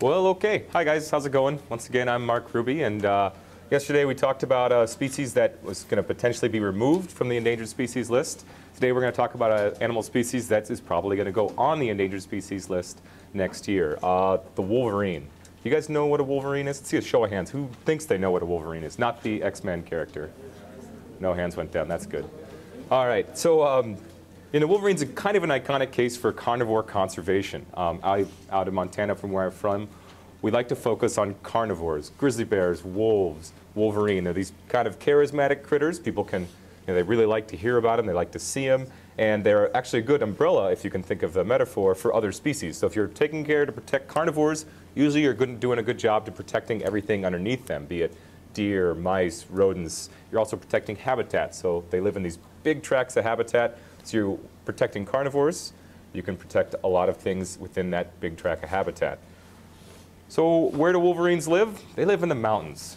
Well, okay. Hi, guys. How's it going? Once again, I'm Mark Ruby, and yesterday we talked about a species that was going to potentially be removed from the endangered species list. Today we're going to talk about an animal species that is probably going to go on the endangered species list next year, the Wolverine. You guys know what a Wolverine is? Let's see a show of hands. Who thinks they know what a Wolverine is? Not the X-Men character. No hands went down. That's good. All right. So, the Wolverine's kind of an iconic case for carnivore conservation. Out in Montana, from where I'm from, we like to focus on carnivores: grizzly bears, wolves, Wolverine. They're these kind of charismatic critters. People can, they really like to hear about them. They like to see them. And they're actually a good umbrella, if you can think of the metaphor, for other species. So if you're taking care to protect carnivores, usually you're doing a good job to protecting everything underneath them, be it deer, mice, rodents. You're also protecting habitat. So they live in these big tracts of habitat. So you're protecting carnivores. You can protect a lot of things within that big tract of habitat. So where do Wolverines live? They live in the mountains.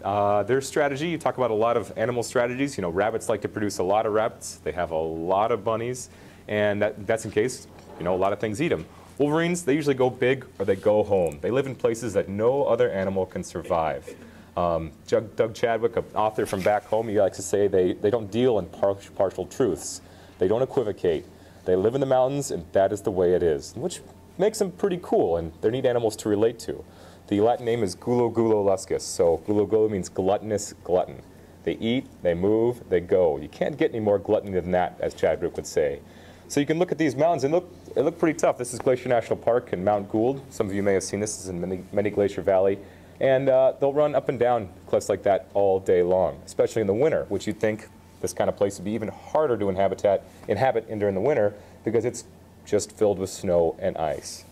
Their strategy, you talk about a lot of animal strategies. Rabbits like to produce a lot of rabbits. They have a lot of bunnies. And that's in case, a lot of things eat them. Wolverines, they usually go big or they go home. They live in places that no other animal can survive. Doug Chadwick, an author from back home, he likes to say they don't deal in partial truths. They don't equivocate. They live in the mountains, and that is the way it is, which makes them pretty cool, and they're neat animals to relate to. The Latin name is gulo-gulo-luscus, so gulo-gulo means gluttonous glutton. They eat, they move, they go. You can't get any more gluttony than that, as Chadwick would say. So you can look at these mountains, and they look pretty tough. This is Glacier National Park in Mount Gould. Some of you may have seen this. This is in Many Glacier Valley. And they'll run up and down cliffs like that all day long, especially in the winter, which you'd think this kind of place would be even harder to inhabit during the winter because it's just filled with snow and ice.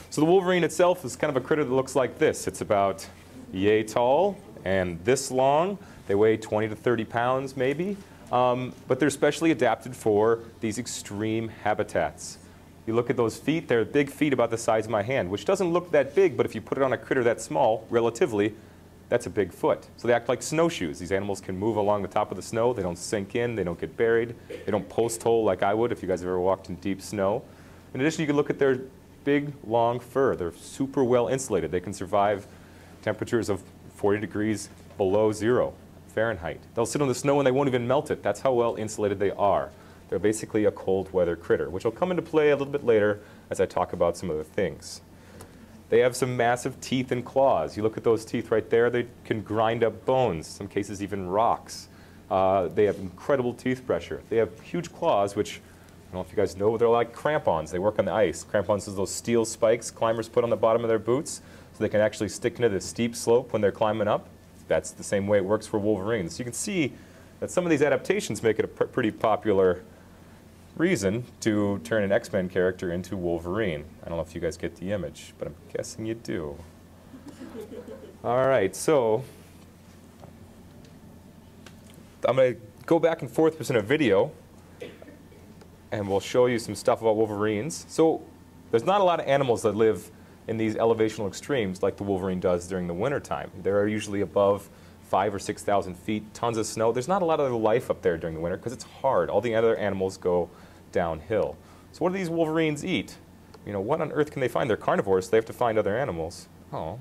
So the Wolverine itself is kind of a critter that looks like this. It's about yay tall and this long. They weigh 20 to 30 pounds maybe, but they're specially adapted for these extreme habitats. You look at those feet, they're big feet about the size of my hand, which doesn't look that big, but if you put it on a critter that small, relatively, that's a big foot. So they act like snowshoes. These animals can move along the top of the snow. They don't sink in. They don't get buried. They don't post hole like I would if you guys have ever walked in deep snow. In addition, you can look at their big, long fur. They're super well insulated. They can survive temperatures of 40 degrees below 0 Fahrenheit. They'll sit on the snow and they won't even melt it. That's how well insulated they are. They're basically a cold weather critter, which will come into play a little bit later as I talk about some other things. They have some massive teeth and claws. You look at those teeth right there, they can grind up bones, some cases even rocks. They have incredible teeth pressure. They have huge claws, which, I don't know if you guys know, they're like crampons. They work on the ice. Crampons are those steel spikes climbers put on the bottom of their boots so they can actually stick into the steep slope when they're climbing up. That's the same way it works for Wolverines. So you can see that some of these adaptations make it a pretty popular reason to turn an X-Men character into Wolverine. I don't know if you guys get the image, but I'm guessing you do. All right, so I'm going to go back and forth in a video, and we'll show you some stuff about Wolverines. So there's not a lot of animals that live in these elevational extremes like the Wolverine does during the wintertime. They're usually above 5,000 or 6,000 feet, tons of snow. There's not a lot of life up there during the winter because it's hard. All the other animals go downhill. So what do these Wolverines eat? What on earth can they find? They're carnivores, so they have to find other animals. Oh.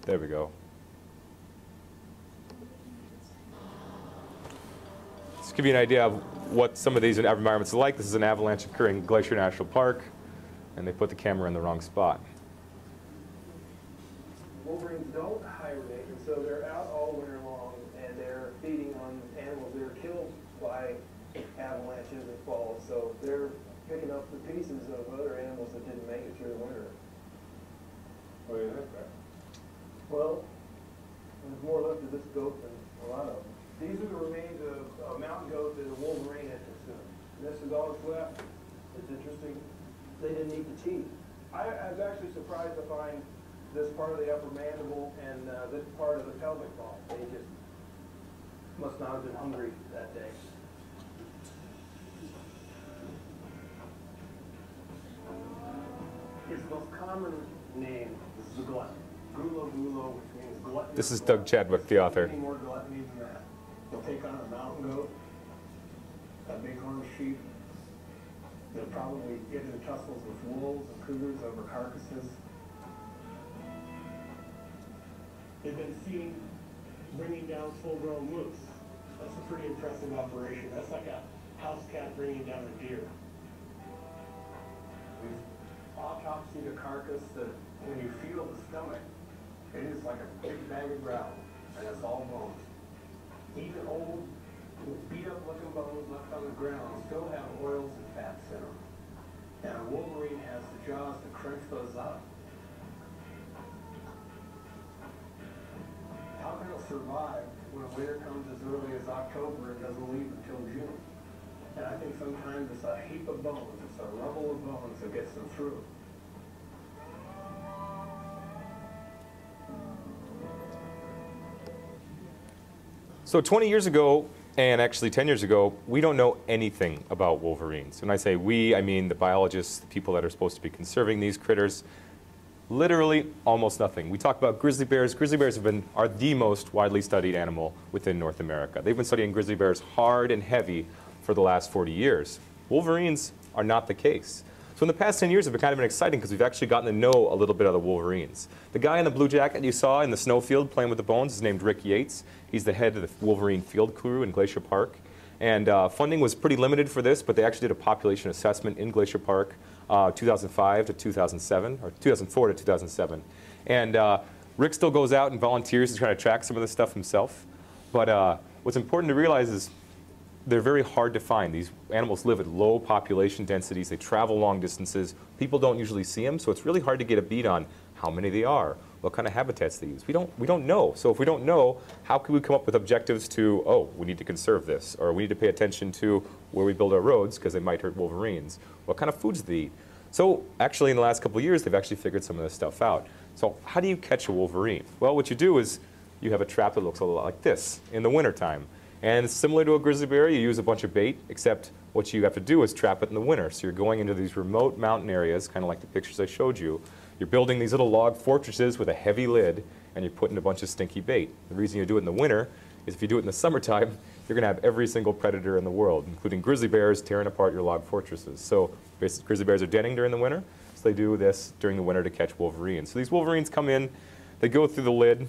There we go. Let's give you an idea of what some of these environments are like. This is an avalanche occurring in Glacier National Park, and they put the camera in the wrong spot. Wolverines don't hibernate, and so they're out all winter long, and they're feeding on animals that are killed by avalanches and falls. So they're picking up the pieces of other animals that didn't make it through the winter. What do you think, Brad? Well, there's more left of this goat than a lot of them. These are the remains of a mountain goat that a Wolverine had consumed. And this is all that's left. It's interesting. They didn't eat the teeth. I was actually surprised to find this part of the upper mandible and this part of the pelvic bone. They just must not have been hungry that day. His most common name is the glutton. Gulo-gulo, which means glutton. This is Doug Chadwick, the author. Any more gluttony than that? They'll take on a mountain goat, a bighorn sheep, They'll probably get into tussles with wolves and cougars over carcasses. They've been seen bringing down full-grown moose. That's a pretty impressive operation. That's like a house cat bringing down a deer. We've autopsied a carcass that, when you feel the stomach, it is like a big bag of ground, and it's all bones. Even old, beat-up-looking bones left on the ground still have oils and fats in them. And a wolverine has the jaws to crunch those out. How can it survive when winter comes as early as October and doesn't leave until June? And I think sometimes it's a heap of bones, it's a rubble of bones that gets them through. So 20 years ago, and actually 10 years ago, we don't know anything about wolverines. When I say we, I mean the biologists, the people that are supposed to be conserving these critters. Literally almost nothing. We talk about grizzly bears. Grizzly bears are the most widely studied animal within North America. They've been studying grizzly bears hard and heavy for the last 40 years. Wolverines are not the case. So in the past 10 years, it's kind of been exciting because we've actually gotten to know a little bit of the wolverines. The guy in the blue jacket you saw in the snowfield playing with the bones is named Rick Yates. He's the head of the Wolverine field crew in Glacier Park. And funding was pretty limited for this, but they actually did a population assessment in Glacier Park 2005 to 2007, or 2004 to 2007. And Rick still goes out and volunteers to try to track some of this stuff himself. But what's important to realize is they're very hard to find. These animals live at low population densities. They travel long distances. People don't usually see them, so it's really hard to get a beat on how many they are, what kind of habitats they use. We don't know. So if we don't know, how can we come up with objectives to, oh, we need to conserve this, or we need to pay attention to where we build our roads because they might hurt wolverines? What kind of foods do they eat? So actually in the last couple of years, they've actually figured some of this stuff out. So how do you catch a wolverine? Well, what you do is you have a trap that looks a lot like this in the wintertime. And it's similar to a grizzly bear. You use a bunch of bait, except what you have to do is trap it in the winter. So you're going into these remote mountain areas, kind of like the pictures I showed you. You're building these little log fortresses with a heavy lid, and you're putting a bunch of stinky bait. The reason you do it in the winter is if you do it in the summertime, you're going to have every single predator in the world, including grizzly bears, tearing apart your log fortresses. So basically, grizzly bears are denning during the winter, so they do this during the winter to catch wolverines. So these wolverines come in, they go through the lid,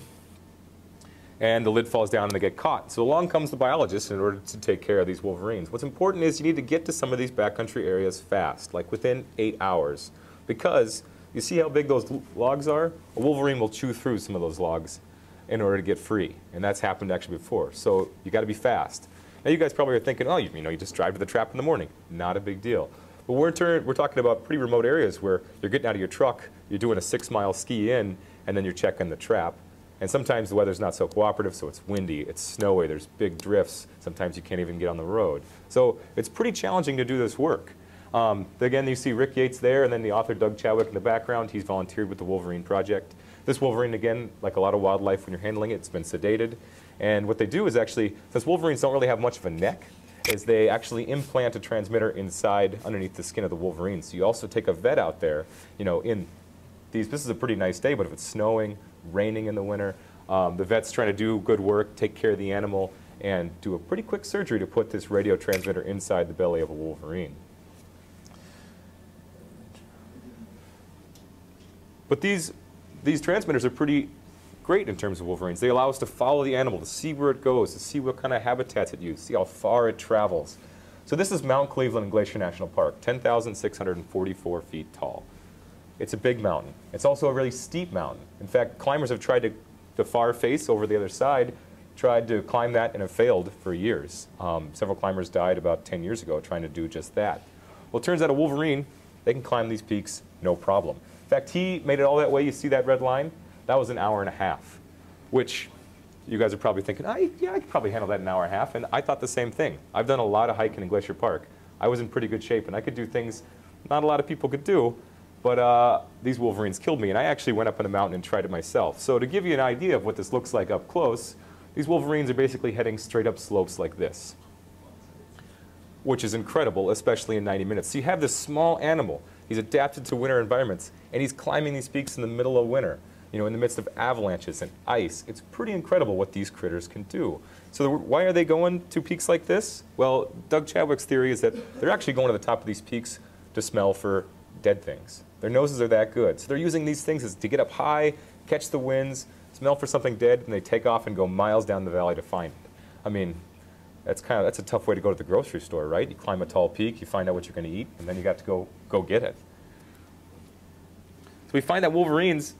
and the lid falls down and they get caught. So along comes the biologist in order to take care of these wolverines. What's important is you need to get to some of these backcountry areas fast, like within 8 hours, because you see how big those logs are? A wolverine will chew through some of those logs in order to get free, and that's happened actually before. So you got to be fast. Now you guys probably are thinking, oh, you just drive to the trap in the morning. Not a big deal. But we're talking about pretty remote areas where you're getting out of your truck, you're doing a 6-mile ski in, and then you're checking the trap. And sometimes the weather's not so cooperative, so it's windy, it's snowy, there's big drifts. Sometimes you can't even get on the road. So it's pretty challenging to do this work. Again, you see Rick Yates there, and then the author Doug Chadwick in the background. He's volunteered with the Wolverine Project. This wolverine, again, like a lot of wildlife when you're handling it, it's been sedated. And what they do is actually, since wolverines don't really have much of a neck, is they actually implant a transmitter inside, underneath the skin of the wolverine. So you also take a vet out there, this is a pretty nice day, but if it's snowing, raining in the winter, the vet's trying to do good work, take care of the animal, and do a pretty quick surgery to put this radio transmitter inside the belly of a wolverine. But these transmitters are pretty great in terms of wolverines. They allow us to follow the animal, to see where it goes, to see what kind of habitats it uses, see how far it travels. So this is Mount Cleveland in Glacier National Park, 10,644 feet tall. It's a big mountain. It's also a really steep mountain. In fact, climbers have tried to far face over the other side, tried to climb that and have failed for years. Several climbers died about 10 years ago trying to do just that. Well, it turns out a wolverine, they can climb these peaks no problem. In fact, he made it all that way. You see that red line? That was an hour and a half, which you guys are probably thinking, yeah, I could probably handle that in an hour and a half. And I thought the same thing. I've done a lot of hiking in Glacier Park. I was in pretty good shape, and I could do things not a lot of people could do. But these wolverines killed me, and I actually went up in a mountain and tried it myself. So to give you an idea of what this looks like up close, these wolverines are basically heading straight up slopes like this, which is incredible, especially in 90 minutes. So you have this small animal. He's adapted to winter environments, and he's climbing these peaks in the middle of winter, in the midst of avalanches and ice. It's pretty incredible what these critters can do. So why are they going to peaks like this? Well, Doug Chadwick's theory is that they're actually going to the top of these peaks to smell for dead things. Their noses are that good. So they're using these things to get up high, catch the winds, smell for something dead, and they take off and go miles down the valley to find it. I mean, that's a tough way to go to the grocery store, right? You climb a tall peak, you find out what you're going to eat, and then you got to go get it. So we find that wolverines,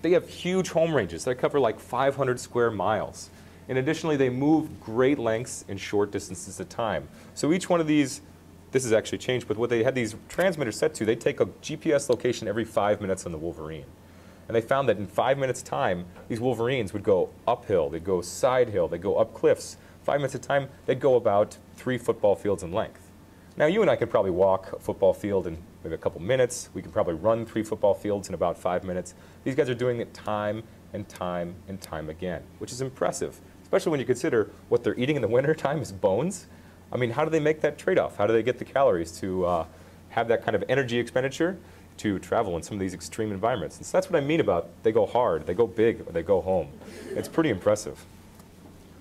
they have huge home ranges. They cover like 500 square miles. And additionally, they move great lengths in short distances at a time. So each one of these, this has actually changed, but what they had these transmitters set to, they take a GPS location every 5 minutes on the Wolverine. And they found that in 5 minutes' time, these Wolverines would go uphill, they'd go side hill, they'd go up cliffs. 5 minutes at a time, they'd go about 3 football fields in length. Now, you and I could probably walk a football field in maybe a couple minutes. We could probably run 3 football fields in about 5 minutes. These guys are doing it time and time and time again, which is impressive, especially when you consider what they're eating in the wintertime is bones. I mean, how do they make that trade-off? How do they get the calories to have that kind of energy expenditure to travel in some of these extreme environments? And so that's what I mean about they go hard, they go big, or they go home. It's pretty impressive.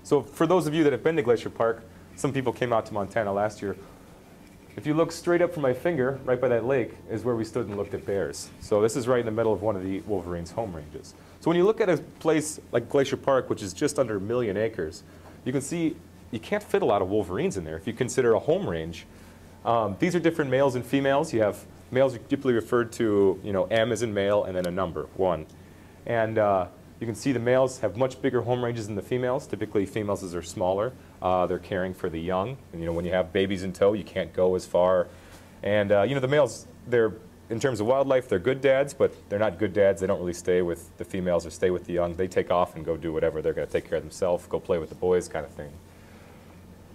So for those of you that have been to Glacier Park, some people came out to Montana last year. If you look straight up from my finger, right by that lake, is where we stood and looked at bears. So this is right in the middle of one of the Wolverines' home ranges. So when you look at a place like Glacier Park, which is just under 1 million acres, you can see you can't fit a lot of Wolverines in there if you consider a home range. These are different males and females. You have males typically referred to, M as in male, and then a number, 1. And you can see the males have much bigger home ranges than the females. Typically, females are smaller. They're caring for the young. And, when you have babies in tow, you can't go as far. And the males, in terms of wildlife, they're good dads, but they're not good dads. They don't really stay with the females or stay with the young. They take off and go do whatever. They're going to take care of themselves, go play with the boys kind of thing.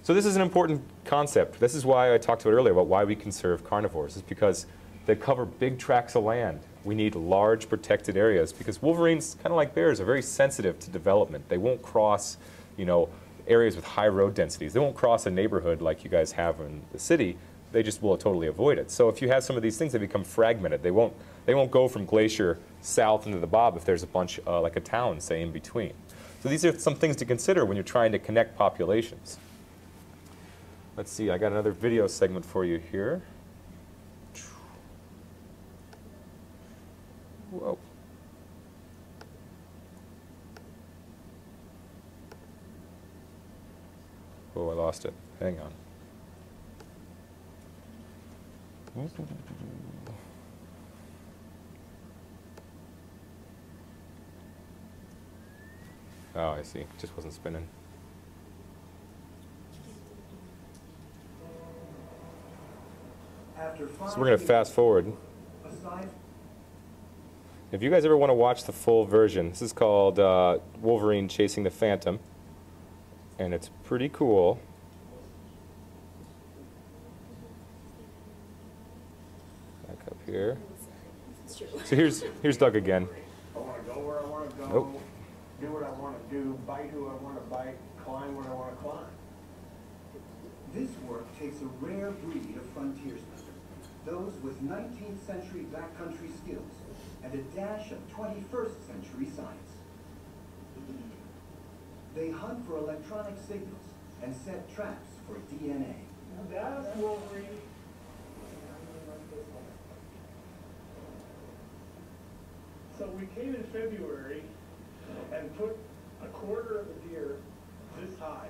So this is an important concept. This is why I talked about earlier about why we conserve carnivores. It's because they cover big tracts of land. We need large protected areas because wolverines, kind of like bears, are very sensitive to development. They won't cross, areas with high road densities. They won't cross a neighborhood like you guys have in the city. They just will totally avoid it. So if you have some of these things, they become fragmented. They won't go from Glacier south into the Bob if there's a bunch, like a town, say, in between. So these are some things to consider when you're trying to connect populations. Let's see, I got another video segment for you here. Whoa. Oh, I lost it. Hang on. Oh, I see. It just wasn't spinning. So we're going to fast forward. If you guys ever want to watch the full version, this is called Wolverine Chasing the Phantom, and it's pretty cool. Back up here. So here's Doug again. I want to go where I want to go, Nope. do what I want to do, bite who I want to bite, climb what I want to climb. This work takes a rare breed of frontiersmen, those with 19th century backcountry skills and a dash of 21st century science. They hunt for electronic signals and set traps for DNA. That's Wolverine. So we came in February and put a quarter of the deer this high.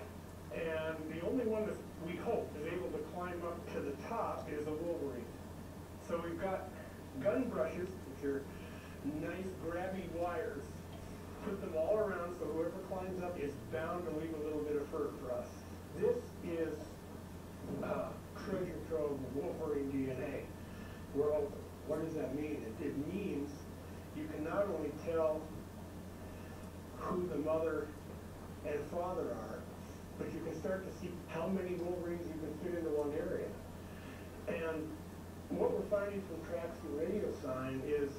And the only one that we hope is able to climb up to the top is a Wolverine. So we've got gun brushes, which are nice grabby wires. Put them all around so whoever climbs up is bound to leave a little bit of fur for us. This is treasure trove of Wolverine DNA. We're open. What does that mean? It means you can not only tell who the mother and father are, but you can start to see how many Wolverines you can fit into one area. And what we're finding from tracks and radio sign is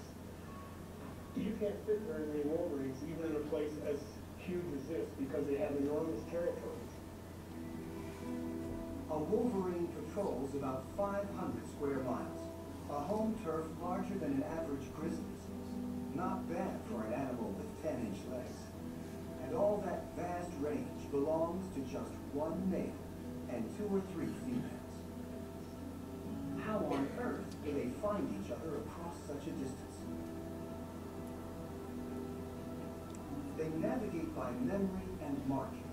you can't fit very many Wolverines even in a place as huge as this because they have enormous territories. A Wolverine patrols about 500 square miles, a home turf larger than an average grizzly's. Not bad for an animal with 10-inch legs. And all that vast range belongs to just one male and 2 or 3 females. How on earth do find each other across such a distance. They navigate by memory and marking,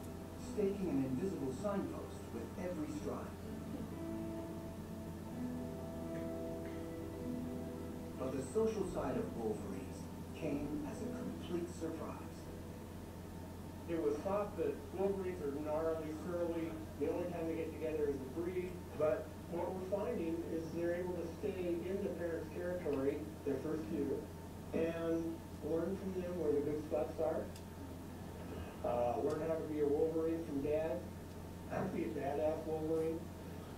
staking an invisible signpost with every stride. But the social side of Wolverines came as a complete surprise. It was thought that Wolverines are gnarly, surly, the only time they get together is to breed, but what we're finding is they're able to stay in the parent's territory their first year and learn from them where the good spots are. Learn how to be a Wolverine from dad, how to be a badass Wolverine.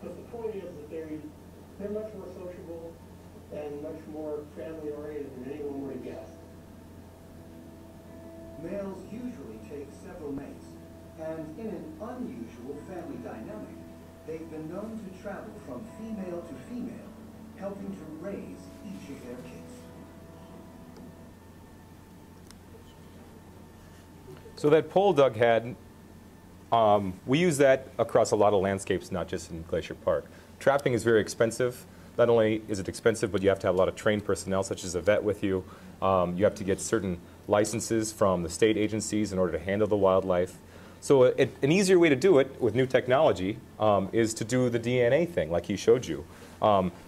But the point is that they're much more sociable and much more family-oriented than anyone would have guessed. Males usually take several mates, and in an unusual family dynamic, they've been known to travel from female to female, helping to raise each of their kids. So that pole Doug had, we use that across a lot of landscapes, not just in Glacier Park. Trapping is very expensive. Not only is it expensive, but you have to have a lot of trained personnel, such as a vet with you. You have to get certain licenses from the state agencies in order to handle the wildlife. So an easier way to do it with new technology is to do the DNA thing, like he showed you.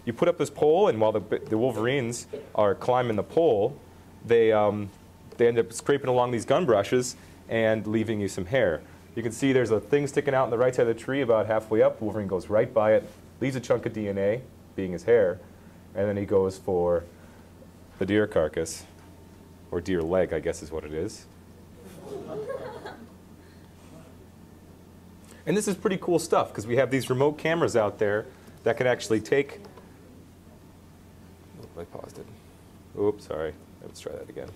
You put up this pole, and while the Wolverines are climbing the pole, they end up scraping along these gun brushes and leaving you some hair. You can see there's a thing sticking out on the right side of the tree about halfway up. Wolverine goes right by it, leaves a chunk of DNA, being his hair, and then he goes for the deer carcass, or deer leg, I guess is what it is. And this is pretty cool stuff, because we have these remote cameras out there that can actually take... Oh, I paused it. Oops, sorry. Let's try that again.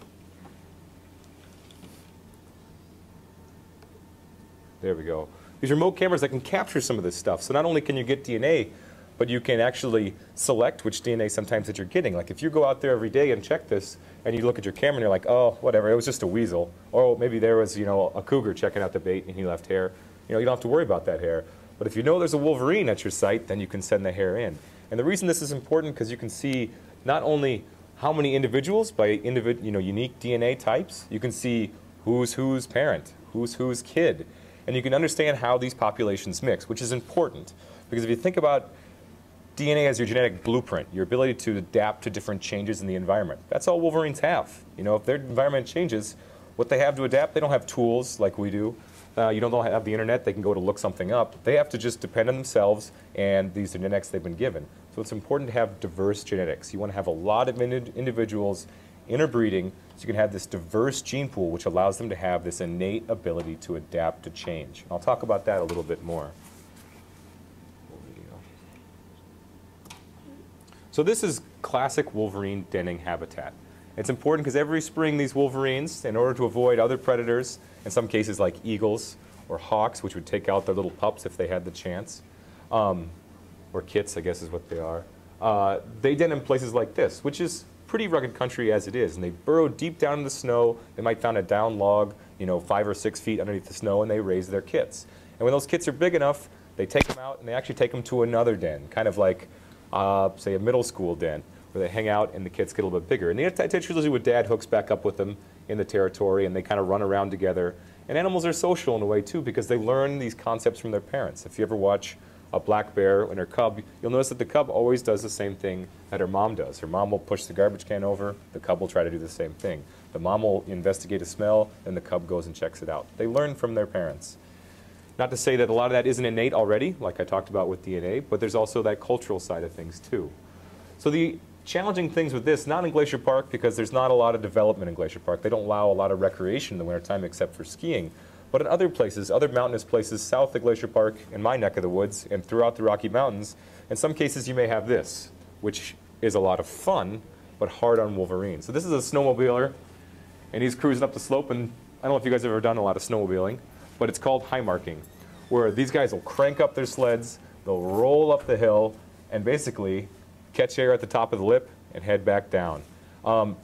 There we go. These remote cameras that can capture some of this stuff. So not only can you get DNA, but you can actually select which DNA sometimes that you're getting. Like if you go out there every day and check this, and you look at your camera and you're like, oh, whatever, it was just a weasel. Or maybe there was, you know, a cougar checking out the bait and he left hair. You know, you don't have to worry about that hair. But if you know there's a Wolverine at your site, then you can send the hair in. And the reason this is important, because you can see not only how many individuals by unique DNA types, you can see who's whose parent, who's whose kid. And you can understand how these populations mix, which is important. Because if you think about DNA as your genetic blueprint, your ability to adapt to different changes in the environment, that's all Wolverines have. You know, if their environment changes, what they have to adapt, they don't have tools like we do. You don't have the internet, they can go to look something up. They have to just depend on themselves and these genetics they've been given. So it's important to have diverse genetics. You want to have a lot of individuals interbreeding, so you can have this diverse gene pool, which allows them to have this innate ability to adapt to change. I'll talk about that a little bit more. So this is classic Wolverine denning habitat. It's important because every spring these Wolverines, in order to avoid other predators, in some cases like eagles or hawks, which would take out their little pups if they had the chance, or kits, I guess is what they are, they den in places like this, which is pretty rugged country as it is, and they burrow deep down in the snow. They might find a down log, 5 or 6 feet underneath the snow, and they raise their kits. And when those kits are big enough, they take them out and they actually take them to another den, kind of like, say, a middle school den, where they hang out and the kits get a little bit bigger. And it's usually what dad hooks back up with them in the territory, and they kind of run around together. And animals are social in a way too, because they learn these concepts from their parents. If you ever watch a black bear and her cub, you'll notice that the cub always does the same thing that her mom does. Her mom will push the garbage can over, the cub will try to do the same thing. The mom will investigate a smell, and the cub goes and checks it out. They learn from their parents. Not to say that a lot of that isn't innate already, like I talked about with DNA, but there's also that cultural side of things too. So the challenging things with this, not in Glacier Park, because there's not a lot of development in Glacier Park. They don't allow a lot of recreation in the wintertime except for skiing. But in other places, other mountainous places south of Glacier Park, in my neck of the woods, and throughout the Rocky Mountains, in some cases you may have this, which is a lot of fun, but hard on Wolverine. So this is a snowmobiler, and he's cruising up the slope, and I don't know if you guys have ever done a lot of snowmobiling, but it's called high marking, where these guys will crank up their sleds, they'll roll up the hill, and basically catch air at the top of the lip and head back down.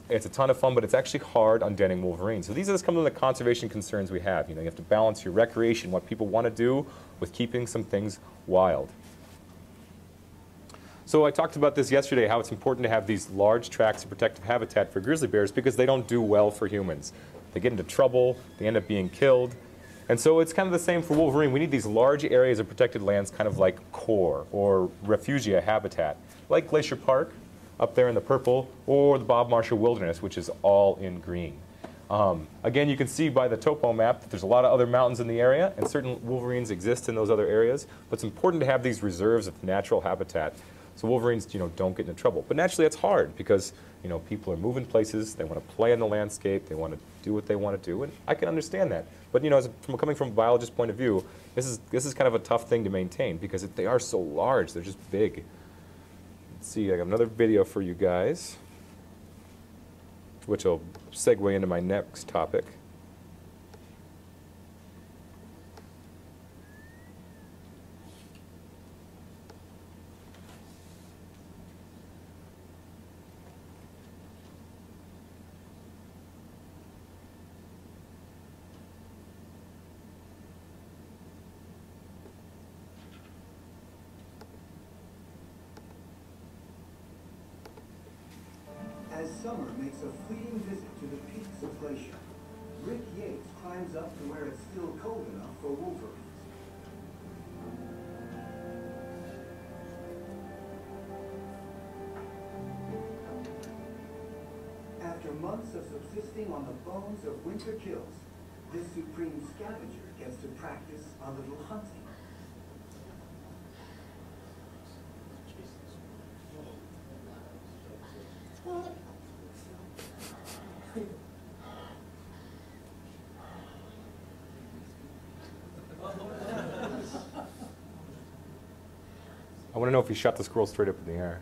It's a ton of fun, but it's actually hard on denning Wolverine. So these are some of the conservation concerns we have. You have to balance your recreation, what people want to do, with keeping some things wild. So I talked about this yesterday, how it's important to have these large tracts of protective habitat for grizzly bears because they don't do well for humans. They get into trouble, they end up being killed. And so it's kind of the same for Wolverine. We need these large areas of protected lands, kind of like core or refugia habitat, like Glacier Park up there in the purple, or the Bob Marshall Wilderness, which is all in green. Again, you can see by the topo map that there's a lot of other mountains in the area, and certain wolverines exist in those other areas. But it's important to have these reserves of natural habitat so wolverines, don't get into trouble. But naturally, it's hard because, people are moving places. They want to play in the landscape. They want to do what they want to do, and I can understand that. But coming from a biologist's point of view, this is kind of a tough thing to maintain because they are so large. They're just big. Let's see, I got another video for you guys, which will segue into my next topic. As summer makes a fleeting visit to the peaks of Glacier, Rick Yates climbs up to where it's still cold enough for wolverines. After months of subsisting on the bones of winter kills, this supreme scavenger gets to practice a little hunting. I want to know if he shot the squirrel straight up in the air.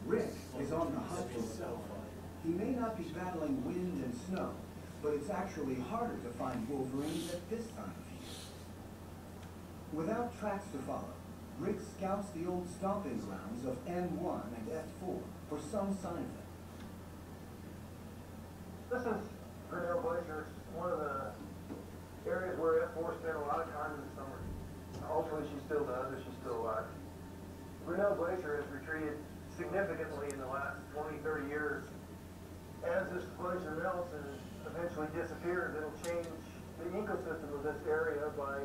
Rick is on the hunt himself. He may not be battling wind and snow, but it's actually harder to find wolverines at this time of year. Without tracks to follow, Rick scouts the old stomping grounds of N1 and F4 for some sign of them. This is Grinnell Glacier. It's one of the areas where F4 spent a lot of time in the summer. Hopefully she still does if she's still alive. Grinnell Glacier has retreated significantly in the last 20, 30 years. As this glacier melts and eventually disappears, it'll change the ecosystem of this area by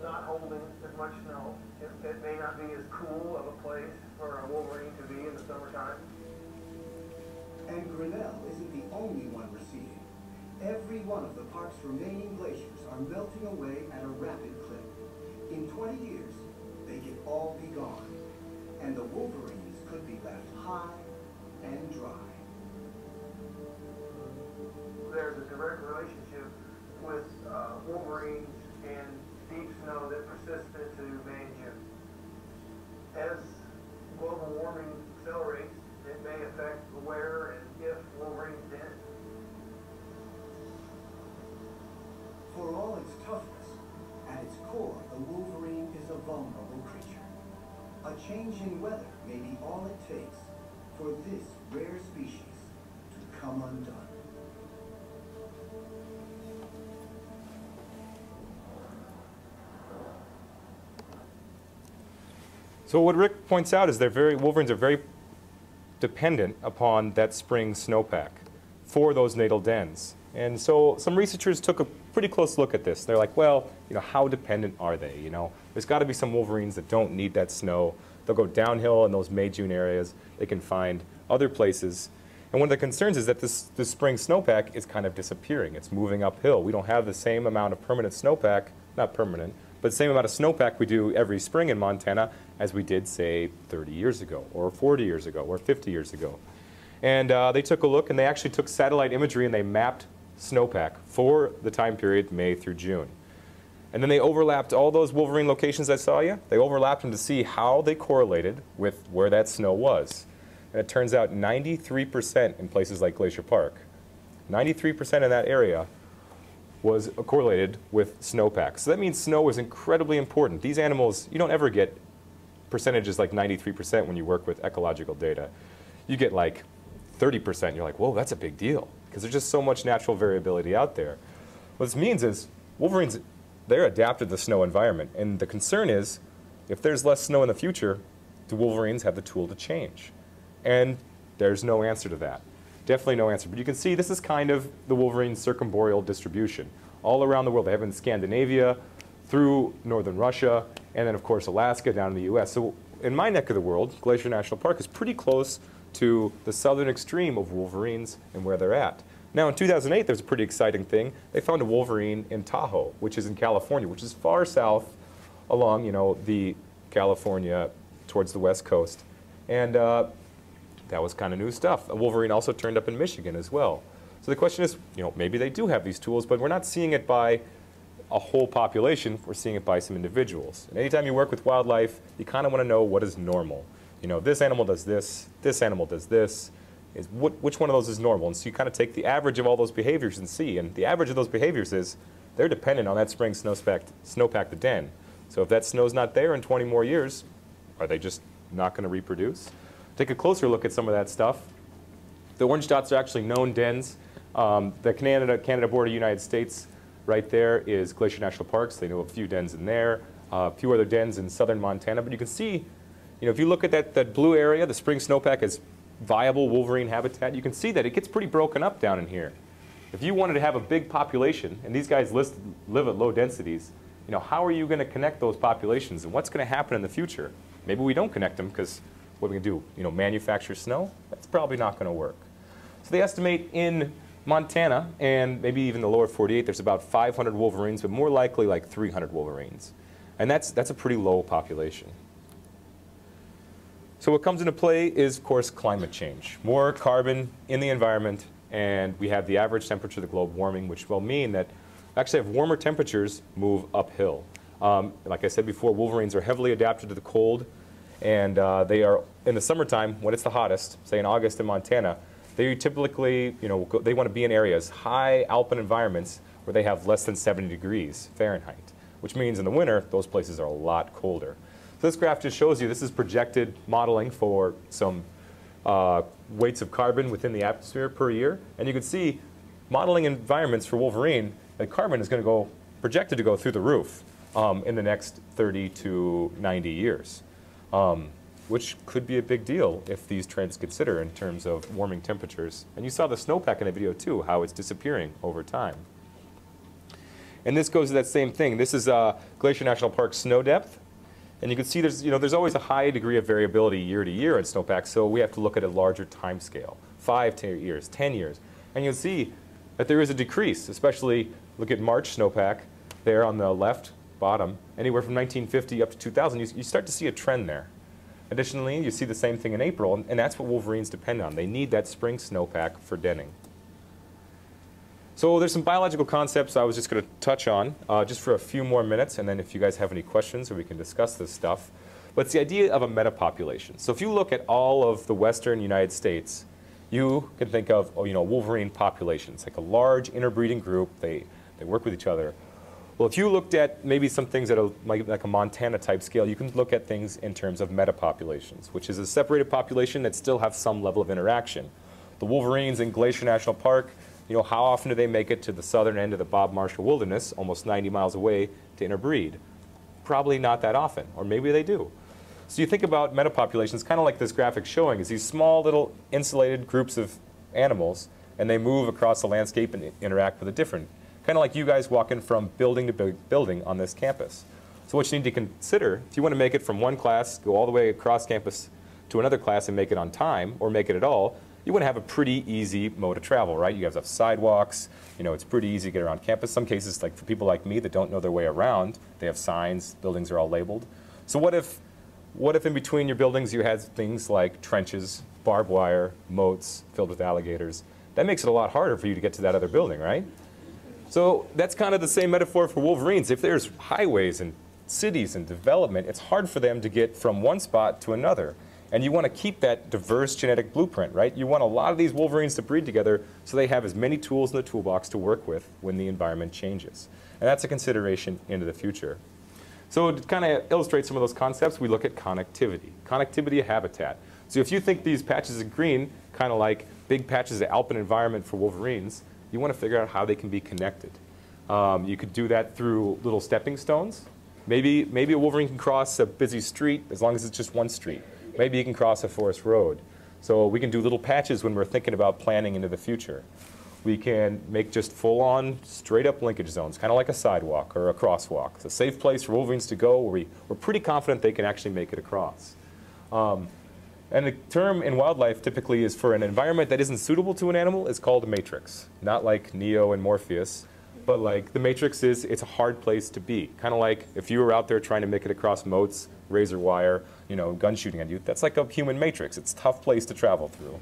not holding as much snow. It may not be as cool of a place for a wolverine to be in the summertime. And Grinnell isn't the only one receding. Every one of the park's remaining glaciers are melting away at a rapid clip. In 20 years, they could all be gone, and the wolverines could be left high and dry. There's a direct relationship with wolverines and deep snow that persists into May and June. As global warming accelerates, it may affect where and if wolverines dent. For all its toughness, at its core, the wolverine is a vulnerable creature. A change in weather may be all it takes for this rare species to come undone. So what Rick points out is wolverines are very dependent upon that spring snowpack for those natal dens. And so some researchers took a pretty close look at this. They're like, well, how dependent are they? There's got to be some wolverines that don't need that snow. They'll go downhill in those May, June areas. They can find other places. And one of the concerns is that this spring snowpack is kind of disappearing. It's moving uphill. We don't have the same amount of permanent snowpack, not permanent, but the same amount of snowpack we do every spring in Montana as we did, say, 30 years ago, or 40 years ago, or 50 years ago. And they took a look, and they actually took satellite imagery, and they mapped snowpack for the time period May through June. And then they overlapped all those wolverine locations I saw you. They overlapped them to see how they correlated with where that snow was. And it turns out 93% in places like Glacier Park, 93% in that area was correlated with snowpack. So that means snow is incredibly important. These animals, you don't ever get percentages like 93% when you work with ecological data. You get like 30%. You're like, whoa, that's a big deal, because there's just so much natural variability out there. What this means is wolverines, they're adapted to the snow environment. And the concern is if there's less snow in the future, do Wolverines have the tool to change? And there's no answer to that. Definitely no answer. But you can see this is kind of the Wolverine circumboreal distribution. All around the world. They have in Scandinavia, through northern Russia, and then, of course, Alaska down in the US. So in my neck of the world, Glacier National Park is pretty close to the southern extreme of Wolverines and where they're at. Now, in 2008, there's a pretty exciting thing. They found a Wolverine in Tahoe, which is in California, which is far south along, the California towards the west coast. And that was kind of new stuff. A Wolverine also turned up in Michigan as well. So the question is, maybe they do have these tools, but we're not seeing it by a whole population. We're seeing it by some individuals. And anytime you work with wildlife, you kind of want to know what is normal. This animal does this animal does this. Which one of those is normal? And so you kind of take the average of all those behaviors and see. And the average of those behaviors is they're dependent on that spring snowpack den. So if that snow's not there in 20 more years, are they just not going to reproduce? Take a closer look at some of that stuff. The orange dots are actually known dens. The Canada border, United States, right there is Glacier National Parks. They know a few dens in there, a few other dens in southern Montana. But you can see, if you look at that blue area, the spring snowpack is viable Wolverine habitat. You can see that it gets pretty broken up down in here. If you wanted to have a big population, and these guys live at low densities, how are you going to connect those populations? And what's going to happen in the future? Maybe we don't connect them because what are we going to do? Manufacture snow? That's probably not going to work. So they estimate in Montana and maybe even the lower 48, there's about 500 Wolverines, but more likely like 300 Wolverines. And that's a pretty low population. So what comes into play is, of course, climate change. More carbon in the environment, and we have the average temperature of the globe warming, which will mean that actually have warmer temperatures move uphill. Like I said before, Wolverines are heavily adapted to the cold, and they are, in the summertime, when it's the hottest, say in August in Montana, they typically, they want to be in areas, high alpine environments, where they have less than 70 degrees Fahrenheit, which means in the winter, those places are a lot colder. So this graph just shows you, this is projected modeling for some weights of carbon within the atmosphere per year. And you can see modeling environments for Wolverine, that carbon is going to go, projected to go through the roof in the next 30 to 90 years, which could be a big deal if these trends consider in terms of warming temperatures. And you saw the snowpack in the video too, how it's disappearing over time. And this goes to that same thing. This is Glacier National Park snow depth. And you can see there's always a high degree of variability year to year in snowpack, so we have to look at a larger time scale, 5 years, 10 years. And you'll see that there is a decrease, especially look at March snowpack there on the left bottom, anywhere from 1950 up to 2000, you start to see a trend there. Additionally, you see the same thing in April, and that's what Wolverines depend on. They need that spring snowpack for denning. So there's some biological concepts I was just going to touch on just for a few more minutes, and then if you guys have any questions, or we can discuss this stuff. But it's the idea of a metapopulation. So if you look at all of the western United States, you can think of Wolverine populations, like a large interbreeding group. They work with each other. Well, if you looked at maybe some things at like a Montana type scale, you can look at things in terms of metapopulations, which is a separated population that still have some level of interaction. The Wolverines in Glacier National Park, how often do they make it to the southern end of the Bob Marshall Wilderness, almost 90 miles away, to interbreed? Probably not that often, or maybe they do. So you think about metapopulations, kind of like this graphic showing, is these small little insulated groups of animals, and they move across the landscape and interact with a different, kind of like you guys walking from building to building on this campus. So what you need to consider, if you want to make it from one class, go all the way across campus to another class and make it on time, or make it at all, you want to have a pretty easy mode of travel, right? You guys have sidewalks, it's pretty easy to get around campus. Some cases, like for people like me that don't know their way around, they have signs, buildings are all labeled. So what if in between your buildings you had things like trenches, barbed wire, moats filled with alligators? That makes it a lot harder for you to get to that other building, right? So that's kind of the same metaphor for Wolverines. If there's highways and cities and development, it's hard for them to get from one spot to another. And you want to keep that diverse genetic blueprint, right? You want a lot of these Wolverines to breed together so they have as many tools in the toolbox to work with when the environment changes. And that's a consideration into the future. So to kind of illustrate some of those concepts, we look at connectivity. Connectivity of habitat. So if you think these patches of green, kind of like big patches of alpine environment for Wolverines, you want to figure out how they can be connected. You could do that through little stepping stones. Maybe a wolverine can cross a busy street as long as it's just one street. Maybe he can cross a forest road. So we can do little patches when we're thinking about planning into the future. We can make just full-on, straight-up linkage zones, kind of like a sidewalk or a crosswalk. It's a safe place for wolverines to go where we're pretty confident they can actually make it across. And the term in wildlife typically is for an environment that isn't suitable to an animal is called a matrix. Not like Neo and Morpheus, but like the matrix is, it's a hard place to be. Kind of like if you were out there trying to make it across moats, razor wire, you know, gun shooting at you, that's like a human matrix. It's a tough place to travel through.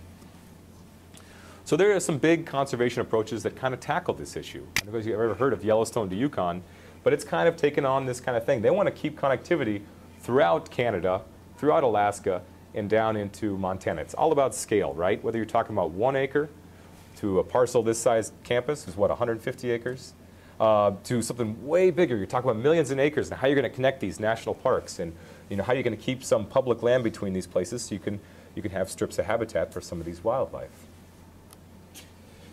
So there are some big conservation approaches that kind of tackle this issue. I don't know if you've ever heard of Yellowstone to Yukon, but it's kind of taken on this kind of thing. They want to keep connectivity throughout Canada, throughout Alaska, and down into Montana. It's all about scale, right? Whether you're talking about 1 acre to a parcel this size campus is what, 150 acres? To something way bigger, you're talking about millions of acres and how you're going to connect these national parks and you know, how you're going to keep some public land between these places so you can have strips of habitat for some of these wildlife.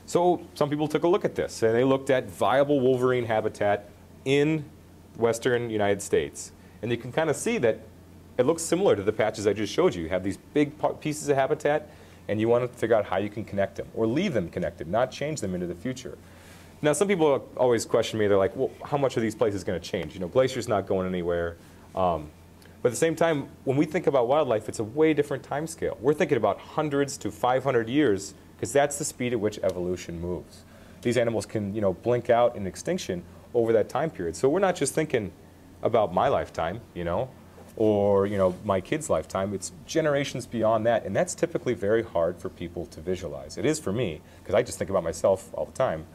So some people took a look at this and they looked at viable wolverine habitat in western United States. And you can kind of see that it looks similar to the patches I just showed you. You have these big pieces of habitat, and you want to figure out how you can connect them, or leave them connected, not change them into the future. Now, some people always question me. They're like, well, how much are these places going to change? You know, Glacier's not going anywhere. But at the same time, when we think about wildlife, it's a way different time scale. We're thinking about hundreds to 500 years, because that's the speed at which evolution moves. These animals can, you know, blink out in extinction over that time period. So we're not just thinking about my lifetime, you know, or you know, my kid's lifetime. It's generations beyond that, and that's typically very hard for people to visualize. It is for me, because I just think about myself all the time.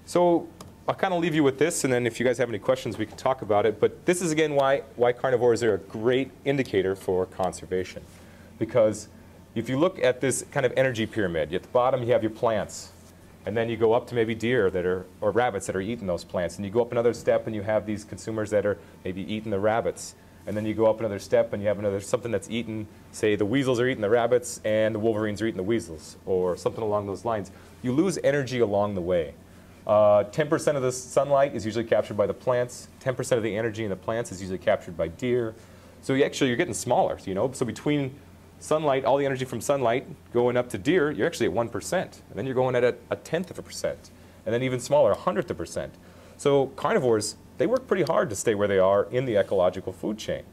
So I'll kind of leave you with this, and then if you guys have any questions, we can talk about it. But this is, again, why carnivores are a great indicator for conservation. Because if you look at this kind of energy pyramid, at the bottom you have your plants. And then you go up to maybe deer that are, or rabbits that are eating those plants. And you go up another step and you have these consumers that are maybe eating the rabbits. And then you go up another step and you have another something that's eaten, say the weasels are eating the rabbits and the wolverines are eating the weasels, or something along those lines. You lose energy along the way. 10% of the sunlight is usually captured by the plants. 10% of the energy in the plants is usually captured by deer. So you're getting smaller, you know. So between sunlight, all the energy from sunlight going up to deer, you're actually at 1%. And then you're going at a 1/10%. And then even smaller, 100%. So carnivores, they work pretty hard to stay where they are in the ecological food chain.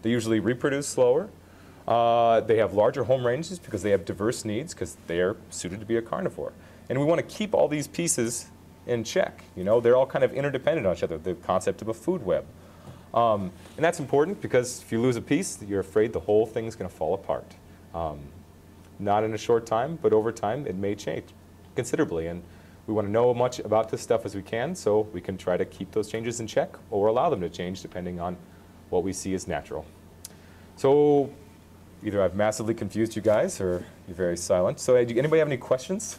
They usually reproduce slower. They have larger home ranges because they have diverse needs because they are suited to be a carnivore. And we want to keep all these pieces in check. You know, they're all kind of interdependent on each other, the concept of a food web. And that's important because if you lose a piece, you're afraid the whole thing's going to fall apart. Not in a short time, but over time it may change considerably. And we want to know as much about this stuff as we can so we can try to keep those changes in check or allow them to change depending on what we see as natural. So either I've massively confused you guys or you're very silent. So anybody have any questions?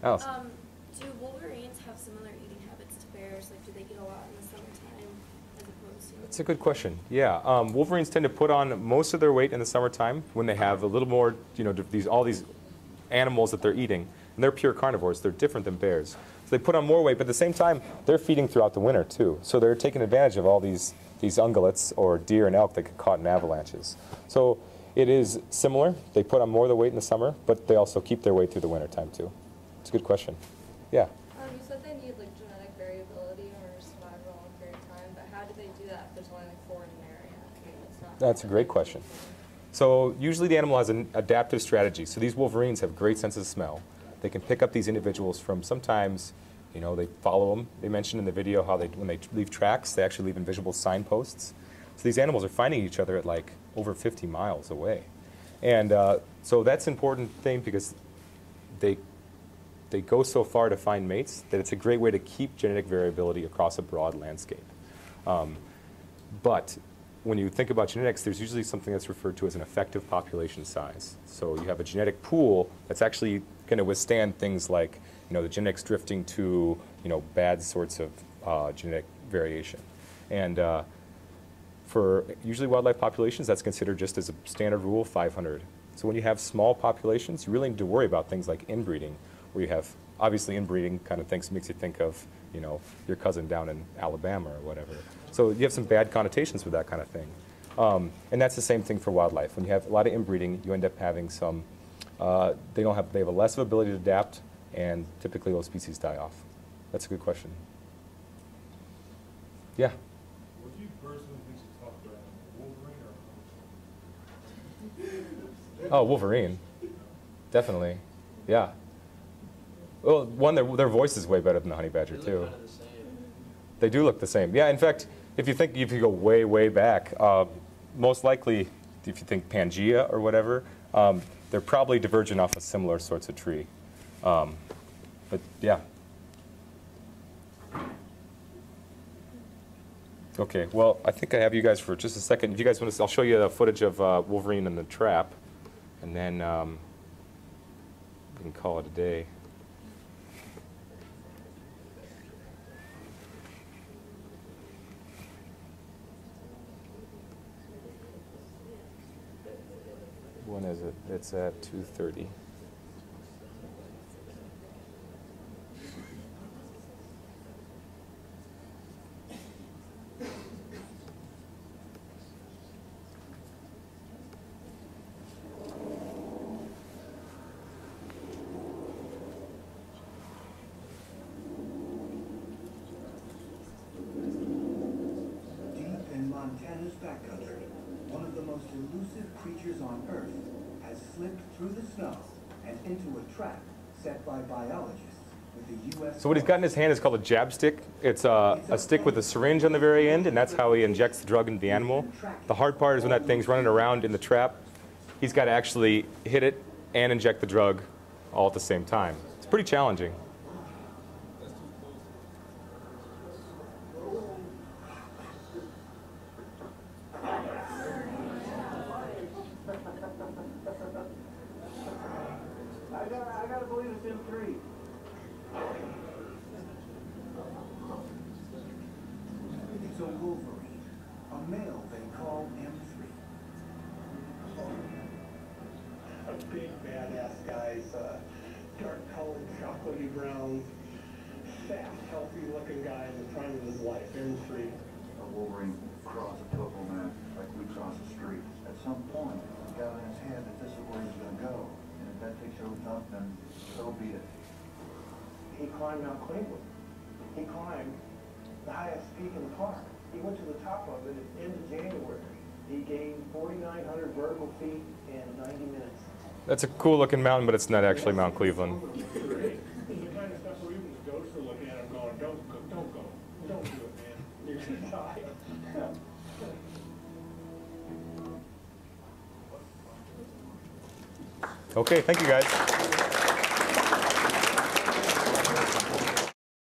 Alice? Do Wolverines have similar eating habits to bears? Like, do they get a lot in the summertime as opposed to? That's a good question. Yeah, Wolverines tend to put on most of their weight in the summertime when they have a little more, you know, all these animals that they're eating. And they're pure carnivores. They're different than bears. So they put on more weight, but at the same time, they're feeding throughout the winter too. So they're taking advantage of all these ungulates or deer and elk that get caught in avalanches. So it is similar. They put on more of the weight in the summer, but they also keep their weight through the winter time too. It's a good question. Yeah. You said they need like genetic variability or survival over a period of time, but how do they do that if there's only like 4 in an area? I mean, it's not. That's a great question. So usually the animal has an adaptive strategy. So these wolverines have great sense of smell. They can pick up these individuals from sometimes, you know, they follow them. They mentioned in the video how when they leave tracks, they actually leave invisible signposts. So these animals are finding each other at like over 50 miles away. And so that's an important thing because they go so far to find mates that it's a great way to keep genetic variability across a broad landscape. But when you think about genetics, there's usually something that's referred to as an effective population size. So you have a genetic pool that's actually going to withstand things like, you know, the genetics drifting to, you know, bad sorts of genetic variation. And for usually wildlife populations, that's considered just as a standard rule 500. So when you have small populations, you really need to worry about things like inbreeding, where you have, obviously inbreeding kind of makes you think of, you know, your cousin down in Alabama or whatever. So you have some bad connotations with that kind of thing. And that's the same thing for wildlife. When you have a lot of inbreeding, you end up having some, they have a less of ability to adapt, and typically those species die off. That's a good question. Yeah? What do you personally think is a tougher animal, Wolverine or Oh, Wolverine. Definitely. Yeah. Well, one, their voice is way better than the honey badger, too. They do look the same. Yeah, in fact, if you go way, way back, most likely, if you think Pangea or whatever, they're probably divergent off of similar sorts of tree. But yeah. Okay, well, I think I have you guys for just a second. If you guys want to, I'll show you the footage of Wolverine in the trap, and then we can call it a day. When is it? It's at 2:30. Montana's backcountry, one of the most elusive creatures on Earth, has slipped through the snow and into a trap set by biologists with the U.S. So what he's got in his hand is called a jab stick. It's a stick with a syringe on the very end, and that's how he injects the drug into the animal. The hard part is when that thing's running around in the trap, he's got to actually hit it and inject the drug all at the same time. It's pretty challenging. I gotta believe it's M3. It's a Wolverine, a male they call M3. A big badass guy, dark colored, chocolatey brown, fat, healthy looking guy in the prime of his life, M3. A Wolverine cross a topo man like we cross a street. At some point, he got in his head that this is where he's going to go. And if that takes over top, then so be it. He climbed Mount Cleveland. He climbed the highest peak in the park. He went to the top of it at the end of January. He gained 4,900 vertical feet in 90 minutes. That's a cool looking mountain, but it's not actually Mount Cleveland. It's the kind of stuff where even the ghosts are looking at him going, don't go, don't do it, man. You're gonna die. Okay, thank you guys.